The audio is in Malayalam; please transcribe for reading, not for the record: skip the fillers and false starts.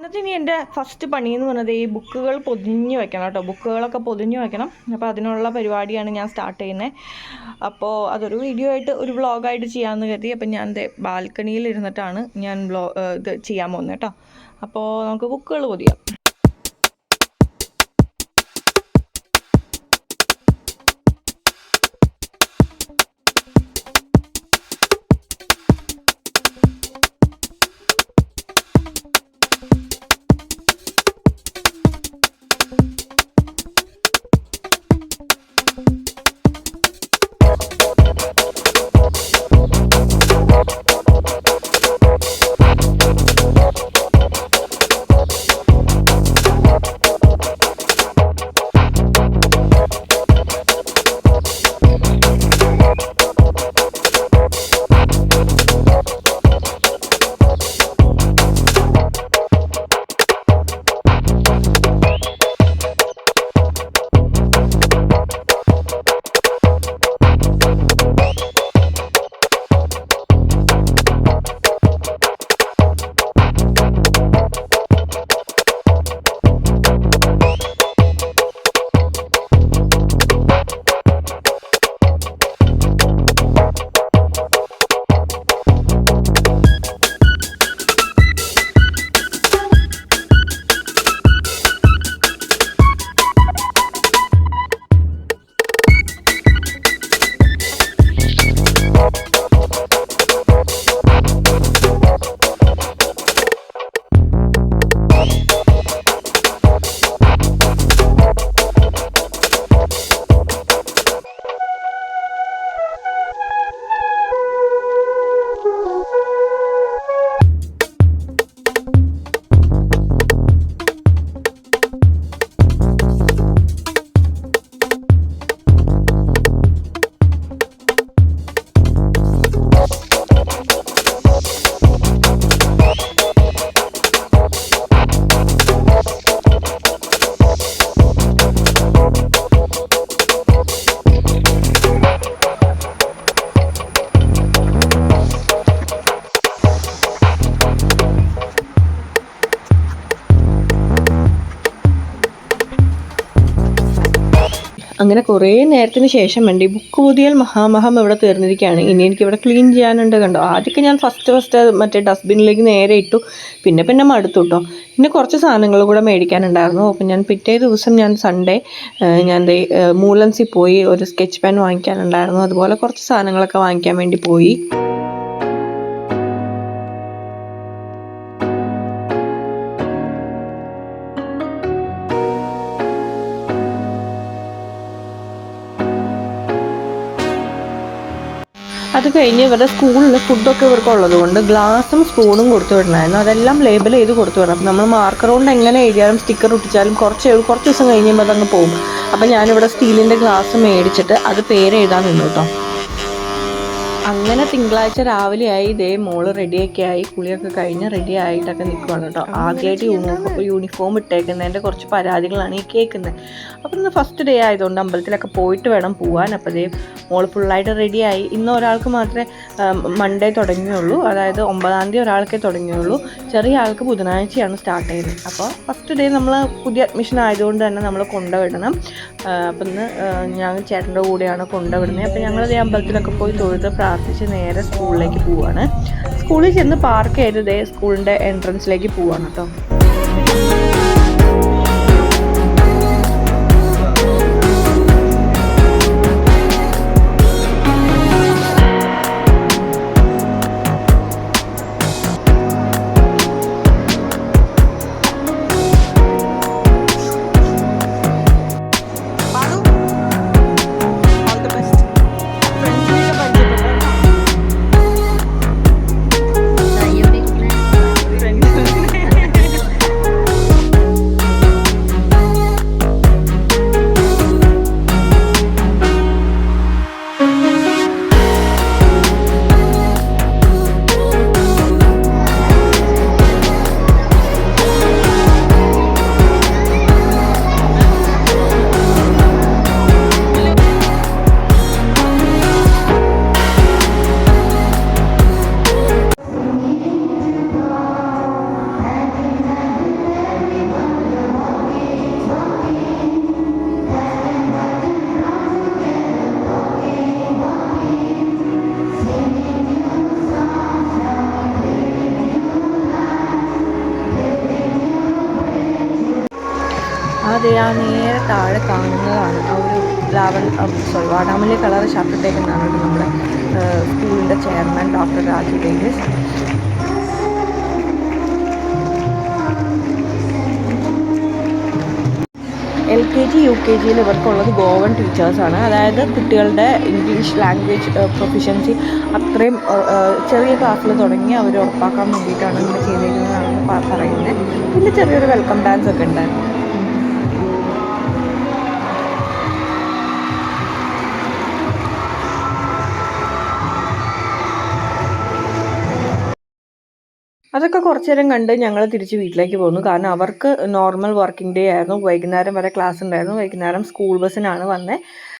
എന്നിട്ട് ഇനി എൻ്റെ ഫസ്റ്റ് പണി എന്ന് പറയുന്നത് ഈ ബുക്കുകൾ പൊതിഞ്ഞ് വെക്കണം കേട്ടോ. ബുക്കുകളൊക്കെ പൊതിഞ്ഞ് വെക്കണം. അപ്പോൾ അതിനുള്ള പരിപാടിയാണ് ഞാൻ സ്റ്റാർട്ട് ചെയ്യുന്നത്. അപ്പോൾ അതൊരു വീഡിയോ ആയിട്ട് ഒരു വ്ളോഗായിട്ട് ചെയ്യാമെന്ന് കരുതി. അപ്പം ഞാൻ ബാൽക്കണിയിൽ ഇരുന്നിട്ടാണ് ഞാൻ ഇത് ചെയ്യാൻ പോകുന്നത് കേട്ടോ. അപ്പോൾ നമുക്ക് ബുക്കുകൾ പൊതിയാം. അങ്ങനെ കുറേ നേരത്തിന് ശേഷം വേണ്ടി ബുക്ക് പൊതിയൽ മഹാമഹം ഇവിടെ തീർന്നിരിക്കുകയാണ്. ഇനി എനിക്കിവിടെ ക്ലീൻ ചെയ്യാനുണ്ട്. കണ്ടോ, ആദ്യമൊക്കെ ഞാൻ ഫസ്റ്റ് മറ്റേ ഡസ്റ്റ്ബിന്നിലേക്ക് നേരെ ഇട്ടു. പിന്നെ മടുത്തു കേട്ടോ. പിന്നെ കുറച്ച് സാധനങ്ങൾ കൂടെ മേടിക്കാനുണ്ടായിരുന്നു. അപ്പം ഞാൻ പിറ്റേ ദിവസം ഞാൻ സൺഡേ ഞാൻ മൂലൻസിൽ പോയി ഒരു സ്കെച്ച് പെൻ വാങ്ങിക്കാനുണ്ടായിരുന്നു. അതുപോലെ കുറച്ച് സാധനങ്ങളൊക്കെ വാങ്ങിക്കാൻ വേണ്ടി പോയി. അത് കഴിഞ്ഞ് ഇവരുടെ സ്കൂളിൽ ഫുഡൊക്കെ ഇവർക്ക് ഉള്ളത് കൊണ്ട് ഗ്ലാസും സ്പൂണും കൊടുത്തു വിടണമായിരുന്നു. അതെല്ലാം ലേബൽ ചെയ്ത് കൊടുത്തു വിടണം. അപ്പം നമ്മൾ മാർക്കർ കൊണ്ട് എങ്ങനെ എഴുതിയാലും സ്റ്റിക്കർ ഒട്ടിച്ചാലും കുറച്ച് ദിവസം കഴിയുമ്പോൾ അതങ്ങ് പോകും. അപ്പം ഞാനിവിടെ സ്റ്റീലിൻ്റെ ഗ്ലാസ് മേടിച്ചിട്ട് അത് പേരെഴുതാൻ നിന്നു കേട്ടോ. അങ്ങനെ തിങ്കളാഴ്ച രാവിലെയായി ഇതേ മോള് റെഡിയൊക്കെ ആയി, കുളിയൊക്കെ കഴിഞ്ഞ് റെഡി ആയിട്ടൊക്കെ നിൽക്കുവാണ് കേട്ടോ. ആദ്യമായിട്ട് യൂണിഫോം ഇട്ടേക്കുന്നതിൻ്റെ കുറച്ച് പരാതികളാണ് ഈ കേൾക്കുന്നത്. അപ്പം ഇന്ന് ഫസ്റ്റ് ഡേ ആയതുകൊണ്ട് അമ്പലത്തിലൊക്കെ പോയിട്ട് വേണം പോകാൻ. അപ്പോൾ ഇതേ മോള് ഫുള്ളായിട്ട് റെഡിയായി. ഇന്ന് ഒരാൾക്ക് മാത്രമേ മൺഡേ തുടങ്ങിയുള്ളൂ, അതായത് 9-ാം തീയതി ഒരാൾക്കേ തുടങ്ങിയുള്ളൂ. ചെറിയ ആൾക്ക് ബുധനാഴ്ചയാണ് സ്റ്റാർട്ട് ചെയ്യുന്നത്. അപ്പോൾ ഫസ്റ്റ് ഡേ നമ്മൾ പുതിയ അഡ്മിഷൻ ആയതുകൊണ്ട് തന്നെ നമ്മൾ കൊണ്ടുവിടണം. അപ്പം ഇന്ന് ഞാൻ ചേട്ടൻ്റെ കൂടെയാണ് കൊണ്ടുവിടുന്നത്. അപ്പോൾ ഞങ്ങളതേ അമ്പലത്തിലൊക്കെ പോയി തൊഴുത് പ്രാർത്ഥിച്ച് നേരെ സ്കൂളിലേക്ക് പോവുകയാണ്. സ്കൂളിൽ ചെന്ന് പാർക്ക് ചെയ്തതേ സ്കൂളിൻ്റെ എൻട്രൻസിലേക്ക് പോവുകയാണ് കേട്ടോ. അതെ, ആ നേരെ താഴെ കാണുന്നതാണ് ആ ഒരു വാടാമല്ലി കളർ ഷർട്ട് ഇട്ടേക്കുന്നതാണ് കേട്ടോ നമ്മുടെ സ്കൂളിൻ്റെ chairman doctor Raju Davis. LKG UKGയിൽ ഇവർക്കുള്ളത് ഗോവൻ ടീച്ചേഴ്സാണ്. അതായത് കുട്ടികളുടെ ഇംഗ്ലീഷ് ലാംഗ്വേജ് പ്രൊഫിഷ്യൻസി അത്രയും ചെറിയ ക്ലാസ്സിൽ തുടങ്ങി അവർ ഉറപ്പാക്കാൻ വേണ്ടിയിട്ടാണ് ഇങ്ങനെ ചെയ്തിരിക്കുന്നതെന്നാണ് പറയുന്നത്. പിന്നെ ചെറിയൊരു വെൽക്കം ഡാൻസ് ഒക്കെ ഉണ്ടായിരുന്നു. അതൊക്കെ കുറച്ച് നേരം കണ്ട് ഞങ്ങൾ തിരിച്ച് വീട്ടിലേക്ക് പോന്നു. കാരണം അവർക്ക് നോർമൽ വർക്കിംഗ് ഡേ ആയിരുന്നു. വൈകുന്നേരം വരെ ക്ലാസ് ഉണ്ടായിരുന്നു. വൈകുന്നേരം സ്കൂൾ ബസ്സിനാണ് വന്നത്.